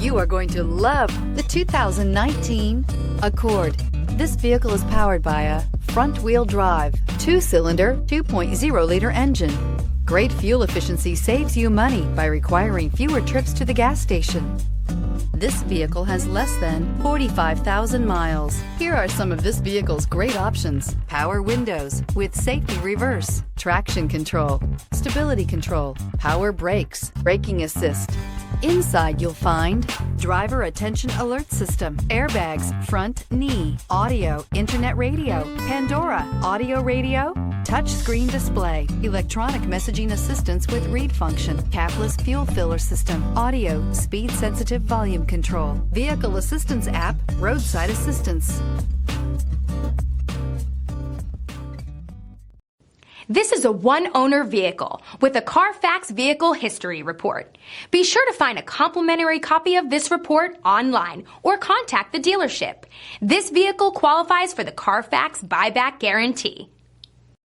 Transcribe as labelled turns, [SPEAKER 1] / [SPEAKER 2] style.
[SPEAKER 1] You are going to love the 2019 Accord. This vehicle is powered by a front-wheel drive, 2-cylinder, 2.0-liter engine. Great fuel efficiency saves you money by requiring fewer trips to the gas station. This vehicle has less than 45,000 miles. Here are some of this vehicle's great options: power windows with safety reverse, traction control, stability control, power brakes, braking assist. Inside you'll find driver attention alert system, airbags, front knee, audio, internet radio, Pandora, audio radio, touch screen display, electronic messaging assistance with read function, capless fuel filler system, audio, speed sensitive volume control, vehicle assistance app, Roadside Assistance.
[SPEAKER 2] This is a one-owner vehicle with a CARFAX Vehicle History Report. Be sure to find a complimentary copy of this report online or contact the dealership. This vehicle qualifies for the CARFAX Buyback Guarantee.